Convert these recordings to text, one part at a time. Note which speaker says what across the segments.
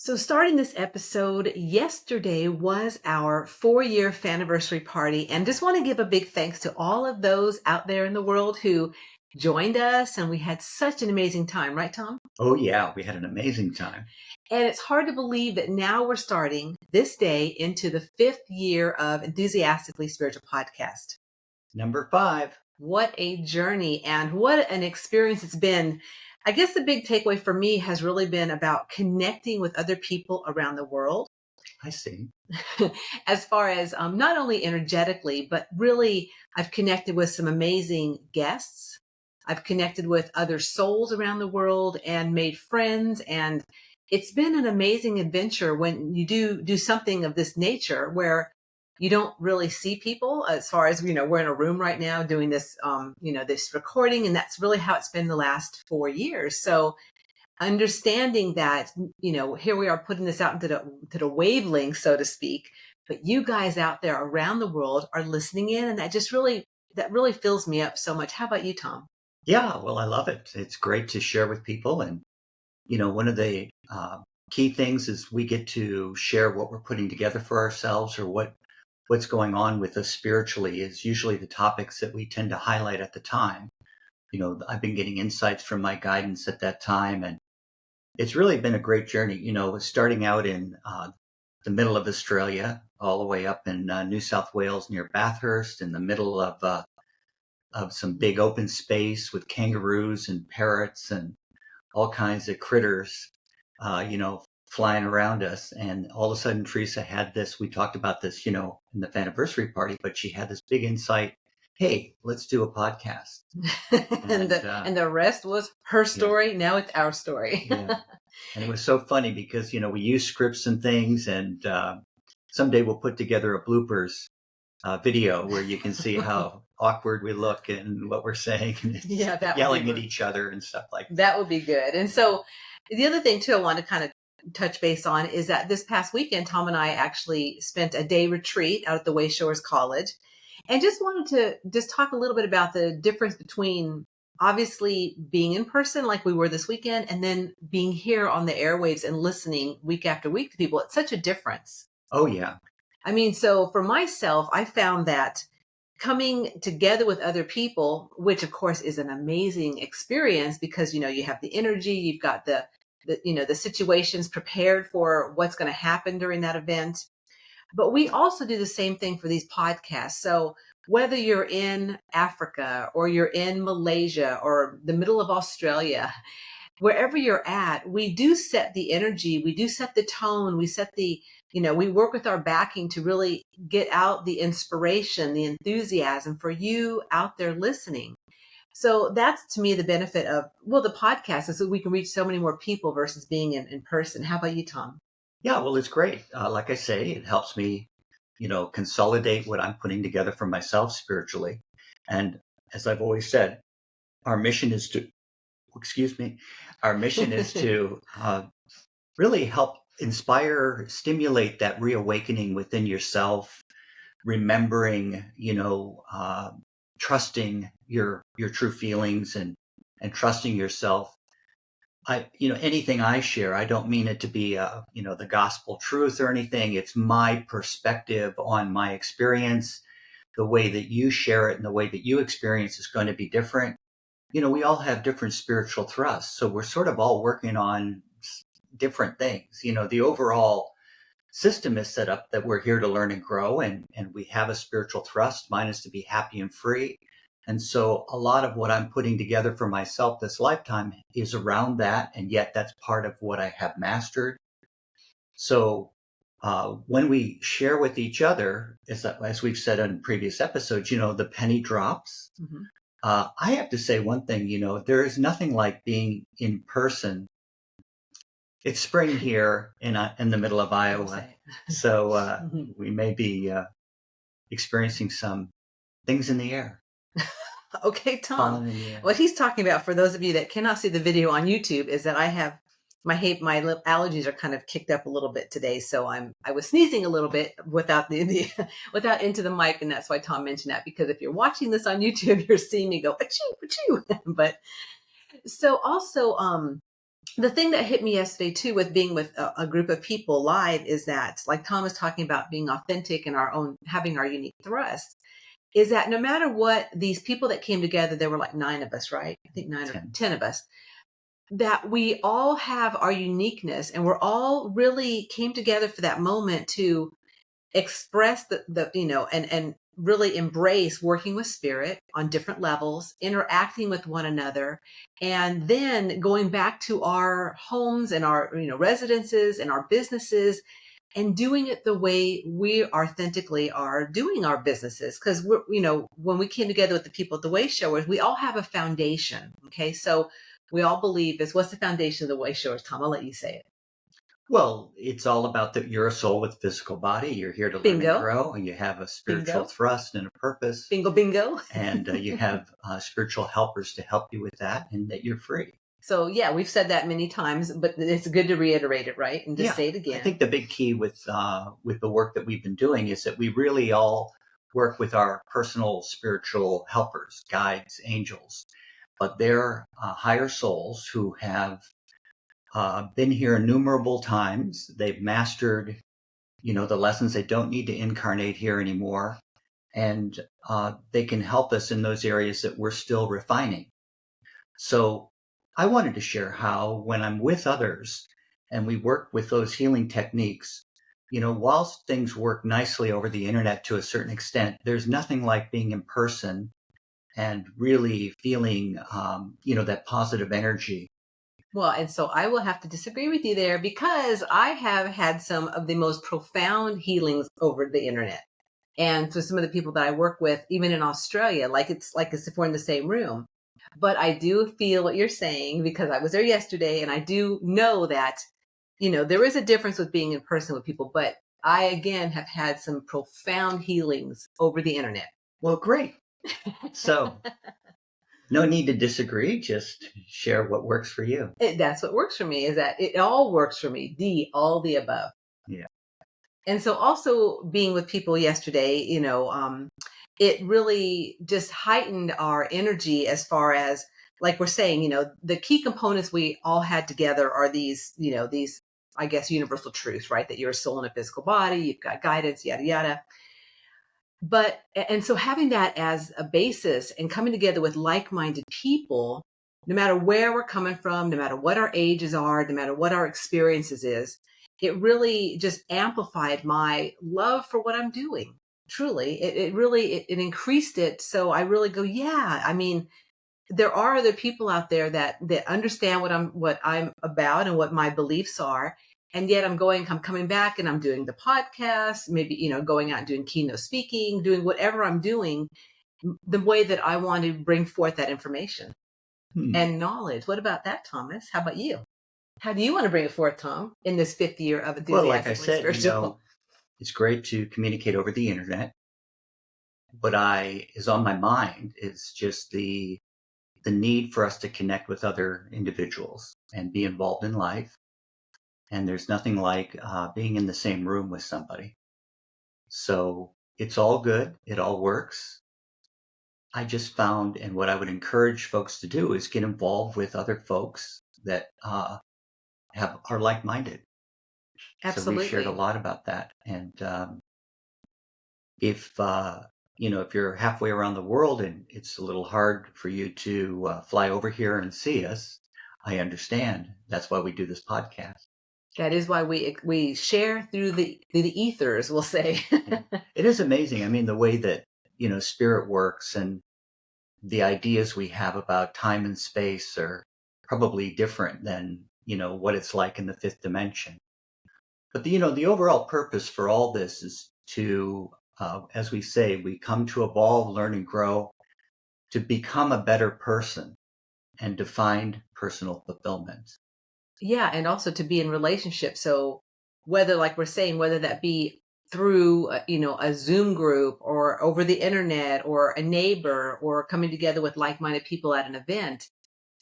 Speaker 1: So, starting this episode, yesterday was our 4-year anniversary party. And just want to give a big thanks to all of those out there in the world who joined us. And we had such an amazing time, right, Tom?
Speaker 2: Oh, yeah, we had an amazing time.
Speaker 1: And it's hard to believe that now we're starting this day into the 5th year of Enthusiastically Spiritual Podcast.
Speaker 2: Number 5.
Speaker 1: What a journey and what an experience it's been. I guess the big takeaway for me has really been about connecting with other people around the world.
Speaker 2: I see.
Speaker 1: As far as not only energetically, but really I've connected with some amazing guests. I've connected with other souls around the world and made friends. And it's been an amazing adventure when you do something of this nature where you don't really see people as far as, we're in a room right now doing this, this recording. And that's really how it's been the last 4 years. So understanding that, here we are putting this out into the wavelength, so to speak, but you guys out there around the world are listening in. And that really fills me up so much. How about you, Tom?
Speaker 2: Yeah, well, I love it. It's great to share with people. And, one of the key things is we get to share what we're putting together for ourselves or what's going on with us spiritually is usually the topics that we tend to highlight at the time. I've been getting insights from my guidance at that time, and it's really been a great journey, starting out in the middle of Australia, all the way up in New South Wales near Bathurst, in the middle of some big open space with kangaroos and parrots and all kinds of critters, flying around us. And all of a sudden, Teresa had this, we talked about this, in the anniversary party, but she had this big insight. Hey, let's do a podcast.
Speaker 1: and the rest was her story. Yeah. Now it's our story.
Speaker 2: Yeah. And it was so funny because, we use scripts and things, and someday we'll put together a bloopers video where you can see how awkward we look and what we're saying.
Speaker 1: Yeah,
Speaker 2: yelling at each other and stuff like that.
Speaker 1: That would be good. And so the other thing too, I want to kind of touch base on is that this past weekend, Tom and I actually spent a day retreat out at the Way Shores College, and just wanted to talk a little bit about the difference between obviously being in person like we were this weekend and then being here on the airwaves and listening week after week to people. It's such a difference.
Speaker 2: Oh, yeah.
Speaker 1: I mean, so for myself, I found that coming together with other people, which of course is an amazing experience because, you have the energy, you've got the situations prepared for what's going to happen during that event. But we also do the same thing for these podcasts. So whether you're in Africa or you're in Malaysia or the middle of Australia, wherever you're at, we do set the energy, we do set the tone, we set we work with our backing to really get out the inspiration, the enthusiasm for you out there listening. So that's, to me, the benefit of, the podcast is that we can reach so many more people versus being in person. How about you, Tom?
Speaker 2: Yeah, well, it's great. Like I say, it helps me, consolidate what I'm putting together for myself spiritually. And as I've always said, our mission is to really help inspire, stimulate that reawakening within yourself, remembering, trusting your true feelings and trusting yourself. Anything I share, I don't mean it to be, the gospel truth or anything. It's my perspective on my experience. The way that you share it and the way that you experience is going to be different. We all have different spiritual thrusts. So we're sort of all working on different things. The overall system is set up that we're here to learn and grow, and we have a spiritual thrust. Mine is to be happy and free. And so a lot of what I'm putting together for myself this lifetime is around that. And yet that's part of what I have mastered. So when we share with each other, as we've said on previous episodes, the penny drops. Mm-hmm. I have to say one thing, there is nothing like being in person. It's spring here in the middle of Iowa. So we may be experiencing some things in the air.
Speaker 1: Okay, Tom. What he's talking about, for those of you that cannot see the video on YouTube, is that I have my lip allergies are kind of kicked up a little bit today, so I was sneezing a little bit without without into the mic, and that's why Tom mentioned that, because if you're watching this on YouTube, you're seeing me go achoo achoo. But so also the thing that hit me yesterday too, with being with a group of people live, is that, like Tom was talking about, being authentic and our own, having our unique thrust, is that no matter what, these people that came together, there were like 9 of us, right? I think 9 or 10 of us, that we all have our uniqueness, and we're all really came together for that moment to express the and really embrace working with spirit on different levels, interacting with one another, and then going back to our homes and our residences and our businesses, and doing it the way we authentically are doing our businesses. Because we're, when we came together with the people at the Way Showers, we all have a foundation. Okay, so we all believe this. What's the foundation of the Way Showers, Tom? I'll let you say it.
Speaker 2: Well, it's all about that you're a soul with a physical body. You're here to learn
Speaker 1: Bingo.
Speaker 2: and grow, and you have a spiritual
Speaker 1: Bingo.
Speaker 2: thrust and a purpose.
Speaker 1: Bingo, bingo.
Speaker 2: And you have spiritual helpers to help you with that, and that you're free.
Speaker 1: So yeah, we've said that many times, but it's good to reiterate it, right? And just say it again.
Speaker 2: I think the big key with the work that we've been doing is that we really all work with our personal spiritual helpers, guides, angels, but they're higher souls who have been here innumerable times. They've mastered, the lessons. They don't need to incarnate here anymore, and they can help us in those areas that we're still refining. So I wanted to share how, when I'm with others and we work with those healing techniques, whilst things work nicely over the internet to a certain extent, there's nothing like being in person and really feeling, that positive energy.
Speaker 1: Well, and so I will have to disagree with you there, because I have had some of the most profound healings over the internet. And for some of the people that I work with, even in Australia, it's as if we're in the same room. But I do feel what you're saying, because I was there yesterday, and I do know that, there is a difference with being in person with people. But I, again, have had some profound healings over the internet.
Speaker 2: Well, great. So no need to disagree. Just share what works for you.
Speaker 1: That's what works for me, is that it all works for me. All the above.
Speaker 2: Yeah.
Speaker 1: And so also being with people yesterday, it really just heightened our energy, as far as, like we're saying, the key components we all had together are these, I guess, universal truths, right? That you're a soul in a physical body, you've got guidance, yada, yada. And so having that as a basis and coming together with like-minded people, no matter where we're coming from, no matter what our ages are, no matter what our experiences is, it really just amplified my love for what I'm doing. Truly, it really increased it. So I really go, yeah. I mean, there are other people out there that understand what I'm about and what my beliefs are. And yet I'm coming back, and I'm doing the podcast, maybe, going out and doing keynote speaking, doing whatever I'm doing, the way that I want to bring forth that information and knowledge. What about that, Thomas? How about you? How do you want to bring it forth, Tom, in this 5th year of Enthusiastically
Speaker 2: Well, like I said,
Speaker 1: Spiritual?
Speaker 2: it's great to communicate over the internet. What is on my mind is just the need for us to connect with other individuals and be involved in life. And there's nothing like being in the same room with somebody. So it's all good. It all works. I just found, and what I would encourage folks to do, is get involved with other folks that are like-minded.
Speaker 1: Absolutely.
Speaker 2: So we've shared a lot about that. And if you're halfway around the world and it's a little hard for you to fly over here and see us, I understand. That's why we do this podcast.
Speaker 1: That is why we share through the ethers, we'll say.
Speaker 2: It is amazing. I mean, the way that, spirit works, and the ideas we have about time and space are probably different than, what it's like in the 5th dimension. But the overall purpose for all this is to, as we say, we come to evolve, learn, and grow, to become a better person and to find personal fulfillment.
Speaker 1: Yeah, and also to be in relationship. So whether, like we're saying, whether that be through a Zoom group, or over the internet, or a neighbor, or coming together with like-minded people at an event,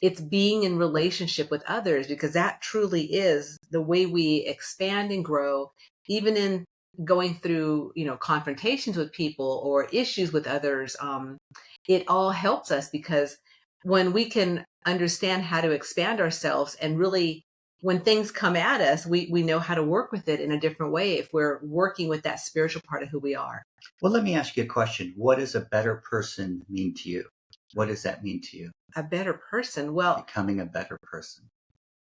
Speaker 1: it's being in relationship with others, because that truly is the way we expand and grow, even in going through confrontations with people or issues with others. It all helps us, because when we can understand how to expand ourselves, and really, when things come at us, we know how to work with it in a different way if we're working with that spiritual part of who we are.
Speaker 2: Well, let me ask you a question. What does a better person mean to you? What does that mean to you?
Speaker 1: A better person. Well,
Speaker 2: Becoming a better person.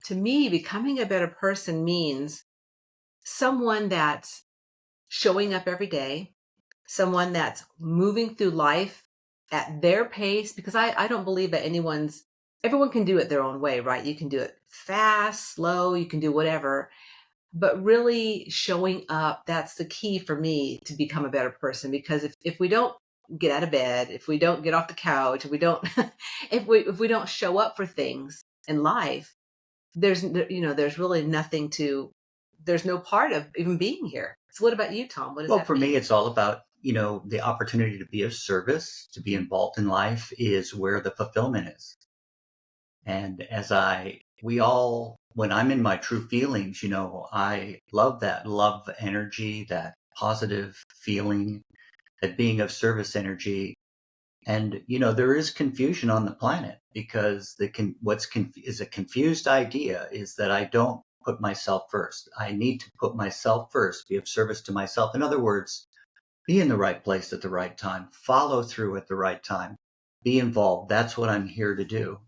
Speaker 1: to me, becoming a better person means someone that's showing up every day, someone that's moving through life at their pace, because I don't believe that everyone can do it their own way, right? You can do it fast, slow, you can do whatever, but really showing up, that's the key for me to become a better person. Because if we don't get out of bed, if we don't get off the couch, if we don't, if we don't show up for things in life, there's really there's no part of even being here. So what about you, Tom? What does
Speaker 2: Well,
Speaker 1: that
Speaker 2: for me,
Speaker 1: mean?
Speaker 2: it's all about, the opportunity to be of service, to be involved in life is where the fulfillment is. And when I'm in my true feelings, I love that love energy, that positive feeling, that being of service energy. And, there is confusion on the planet because is a confused idea is that I don't put myself first. I need to put myself first, be of service to myself. In other words, be in the right place at the right time, follow through at the right time, be involved. That's what I'm here to do.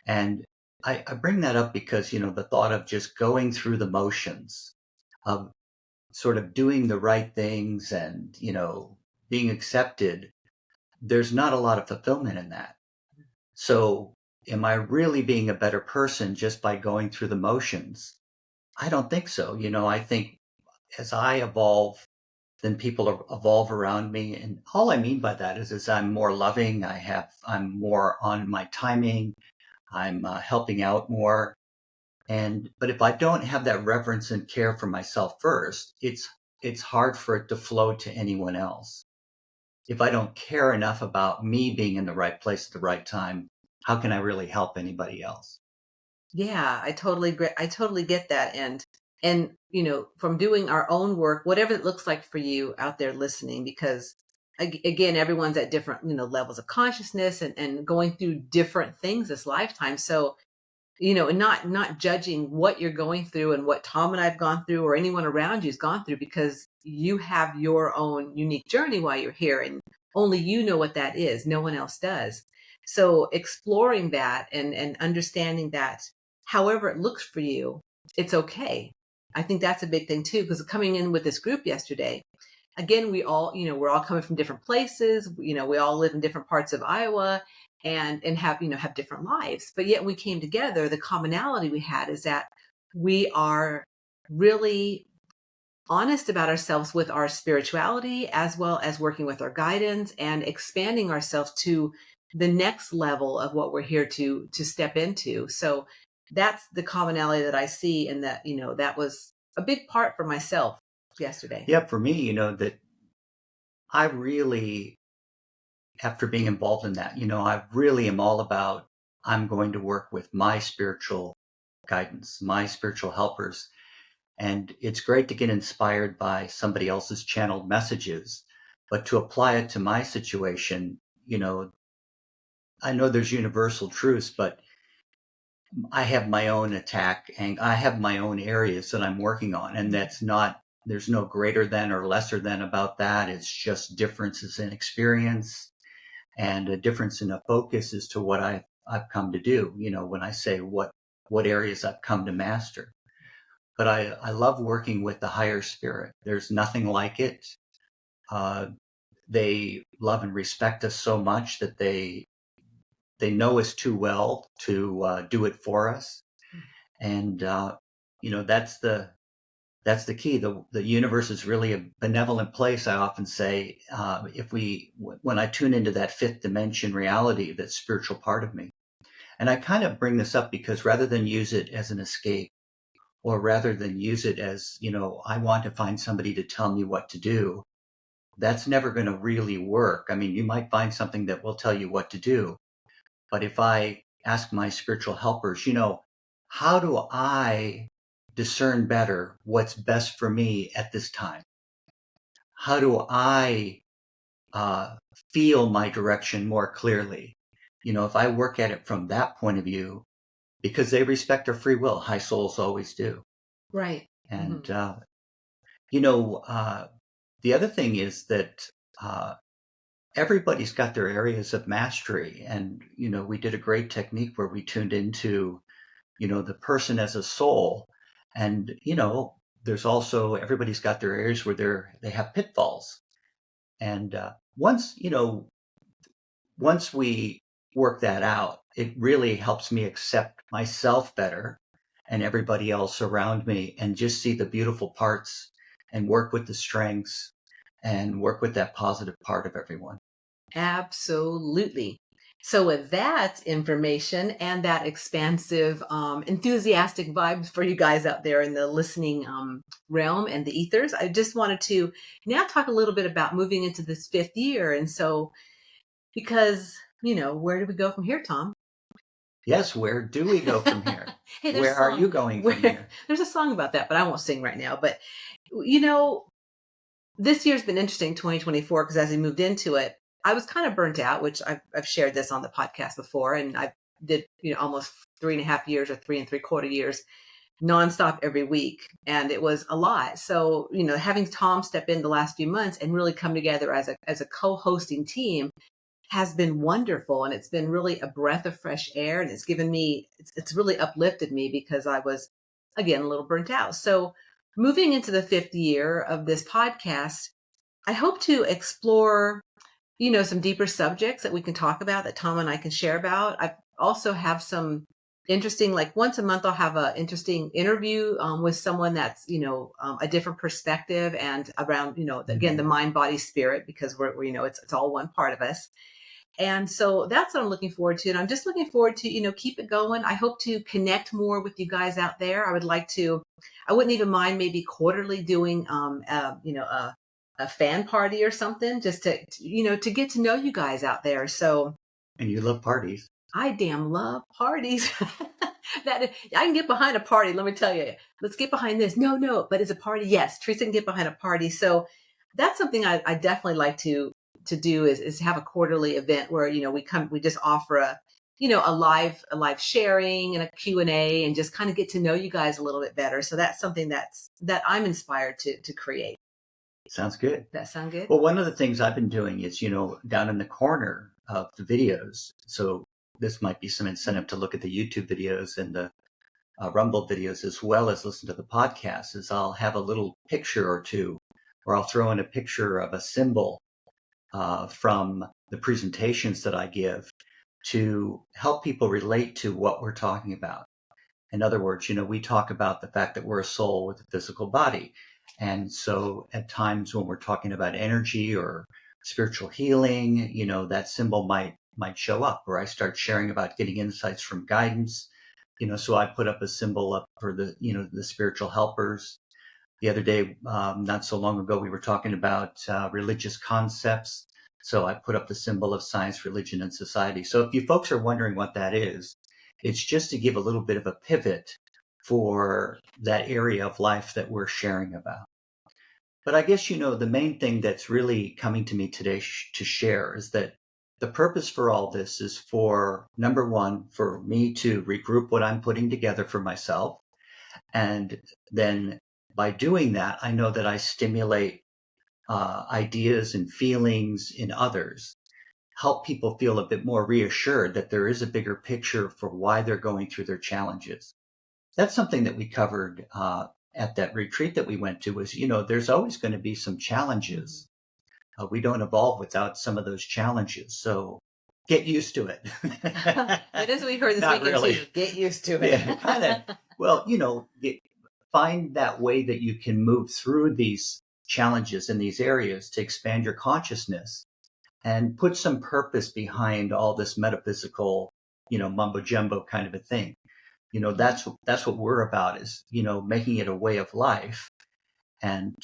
Speaker 2: And I bring that up because, the thought of just going through the motions of sort of doing the right things and, being accepted, there's not a lot of fulfillment in that. So am I really being a better person just by going through the motions? I don't think so. I think as I evolve, then people evolve around me. And all I mean by that is I'm more loving. I'm more on my timing. I'm helping out more. But if I don't have that reverence and care for myself first, it's hard for it to flow to anyone else. If I don't care enough about me being in the right place at the right time, how can I really help anybody else?
Speaker 1: Yeah, I totally agree. I totally get that. And from doing our own work, whatever it looks like for you out there listening, because again, everyone's at different, levels of consciousness, and going through different things this lifetime. So, and not judging what you're going through and what Tom and I've gone through or anyone around you's gone through, because you have your own unique journey while you're here, and only you know what that is. No one else does. So exploring that and understanding that however it looks for you, it's okay. I think that's a big thing too, because coming in with this group yesterday, again, we're all coming from different places. We all live in different parts of Iowa, and have different lives. But yet we came together. The commonality we had is that we are really honest about ourselves with our spirituality, as well as working with our guidance and expanding ourselves to the next level of what we're here to step into. So that's the commonality that I see, and that was a big part for myself yesterday.
Speaker 2: Yeah, for me, that I really, after being involved in that, I really am all about, I'm going to work with my spiritual guidance, my spiritual helpers. And it's great to get inspired by somebody else's channeled messages, but to apply it to my situation, I know there's universal truths, but I have my own attack and I have my own areas that I'm working on. And there's no greater than or lesser than about that. It's just differences in experience and a difference in a focus as to what I've come to do, when I say what areas I've come to master. But I love working with the higher spirit. There's nothing like it. They love and respect us so much that they know us too well to do it for us. And, that's the key. The universe is really a benevolent place. I often say, when I tune into that fifth dimension reality, that spiritual part of me, and I kind of bring this up because rather than use it as an escape, or rather than use it as, I want to find somebody to tell me what to do, that's never going to really work. I mean, you might find something that will tell you what to do. But if I ask my spiritual helpers, how do I discern better what's best for me at this time? How do I feel my direction more clearly? if I work at it from that point of view, because they respect our free will, high souls always do.
Speaker 1: Right.
Speaker 2: And,
Speaker 1: Mm-hmm.
Speaker 2: the other thing is that everybody's got their areas of mastery. And, we did a great technique where we tuned into, the person as a soul. And, there's also, everybody's got their areas where they have pitfalls. And once we work that out, it really helps me accept myself better and everybody else around me and just see the beautiful parts and work with the strengths and work with that positive part of everyone.
Speaker 1: Absolutely. So, with that information and that expansive, enthusiastic vibes for you guys out there in the listening realm and the ethers, I just wanted to now talk a little bit about moving into this fifth year. And so, because, where do we go from here, Tom?
Speaker 2: Yes, where do we go from here?
Speaker 1: Hey,
Speaker 2: Where are you going from here?
Speaker 1: There's a song about that, but I won't sing right now. But, this year's been interesting, 2024, because as we moved into it, I was kind of burnt out, which I've shared this on the podcast before. And I did, almost 3.5 years or 3 3/4 years nonstop every week. And it was a lot. So, having Tom step in the last few months and really come together as a co-hosting team has been wonderful. And it's been really a breath of fresh air. And it's really uplifted me because I was, again, a little burnt out. So moving into the fifth year of this podcast, I hope to explore, some deeper subjects that we can talk about, that Tom and I can share about. I also have some interesting, like once a month, I'll have an interesting interview with someone that's, a different perspective and around, again, the mind, body, spirit, because we're it's all one part of us. And so that's what I'm looking forward to. And I'm just looking forward to, keep it going. I hope to connect more with you guys out there. I wouldn't even mind maybe quarterly doing, a fan party or something, just to get to know you guys out there. So,
Speaker 2: And you love parties.
Speaker 1: I damn love parties. That I can get behind a party. Let me tell you, let's get behind this. No, but it's a party. Yes. Teresa can get behind a party. So that's something I definitely like to do is have a quarterly event where, we just offer a live sharing and a Q&A and just kind of get to know you guys a little bit better. So that's something that I'm inspired to create.
Speaker 2: Sounds good.
Speaker 1: That sound good?
Speaker 2: Well, one of the things I've been doing is, down in the corner of the videos. So this might be some incentive to look at the YouTube videos and the Rumble videos as well as listen to the podcast, is I'll have a little picture or two, or I'll throw in a picture of a symbol from the presentations that I give to help people relate to what we're talking about. In other words, we talk about the fact that we're a soul with a physical body. And so at times when we're talking about energy or spiritual healing, that symbol might show up, or I start sharing about getting insights from guidance. So I put up a symbol up for the spiritual helpers. The other day, not so long ago, we were talking about religious concepts. So I put up the symbol of science, religion, and society. So if you folks are wondering what that is, it's just to give a little bit of a pivot for that area of life that we're sharing about. But I guess, the main thing that's really coming to me today to share is that the purpose for all this is for, number one, for me to regroup what I'm putting together for myself. And then by doing that, I know that I stimulate ideas and feelings in others, help people feel a bit more reassured that there is a bigger picture for why they're going through their challenges. That's something that we covered at that retreat that we went to was, there's always going to be some challenges. We don't evolve without some of those challenges. So get used to it.
Speaker 1: It is what we heard this
Speaker 2: Not
Speaker 1: weekend
Speaker 2: really.
Speaker 1: too. Get used to it.
Speaker 2: Yeah, kind of. Well, find that way that you can move through these challenges in these areas to expand your consciousness and put some purpose behind all this metaphysical, mumbo jumbo kind of a thing. That's what we're about, is, making it a way of life. And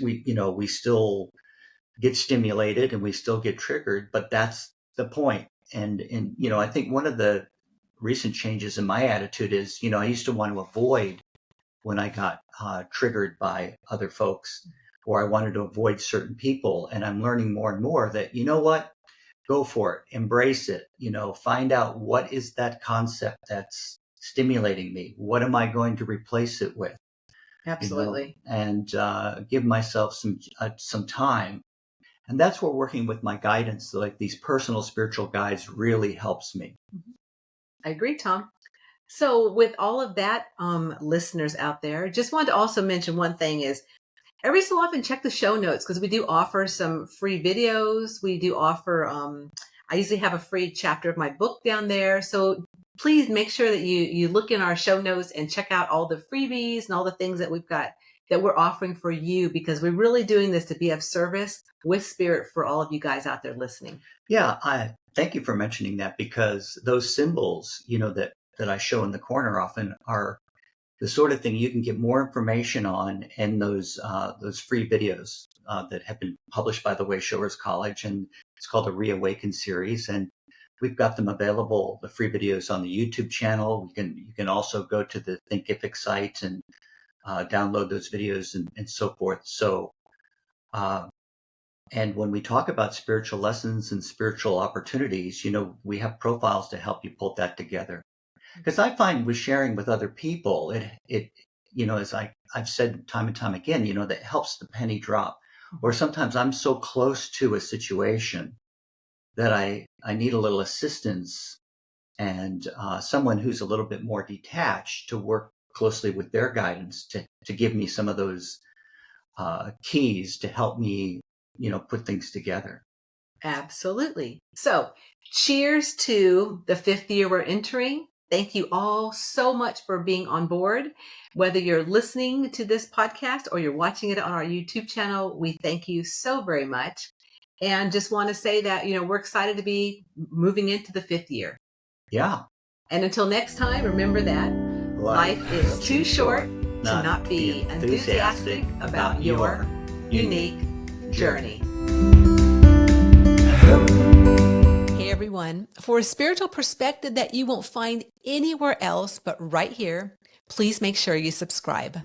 Speaker 2: we still get stimulated and we still get triggered, but that's the point. And I think one of the recent changes in my attitude is, I used to want to avoid when I got triggered by other folks, or I wanted to avoid certain people. And I'm learning more and more that, go for it, embrace it, find out what is that concept that's stimulating me. What am I going to replace it with?
Speaker 1: Absolutely.
Speaker 2: And give myself some time. And that's where working with my guidance, like these personal spiritual guides, really helps me.
Speaker 1: I agree, Tom. So with all of that, listeners out there, just wanted to also mention one thing is every so often check the show notes because we do offer some free videos. We do offer, I usually have a free chapter of my book down there. So please make sure that you look in our show notes and check out all the freebies and all the things that we've got that we're offering for you, because we're really doing this to be of service with spirit for all of you guys out there listening.
Speaker 2: Yeah, I thank you for mentioning that, because those symbols, that I show in the corner often are the sort of thing you can get more information on in those free videos that have been published by the Way Showers College, and it's called the Reawaken series. And we've got them available, the free videos, on the YouTube channel. You can also go to the Thinkific site and download those videos and so forth. So, and when we talk about spiritual lessons and spiritual opportunities, we have profiles to help you pull that together. Because I find with sharing with other people, it as I've said time and time again, that helps the penny drop. Or sometimes I'm so close to a situation that I need a little assistance, and someone who's a little bit more detached to work closely with their guidance to give me some of those keys to help me, put things together.
Speaker 1: Absolutely. So cheers to the 5th year we're entering. Thank you all so much for being on board. Whether you're listening to this podcast or you're watching it on our YouTube channel, we thank you so very much. And just want to say that, we're excited to be moving into the 5th year.
Speaker 2: Yeah.
Speaker 1: And until next time, remember that life is too short to not be enthusiastic about your unique journey. Hey everyone, for a spiritual perspective that you won't find anywhere else but right here, please make sure you subscribe.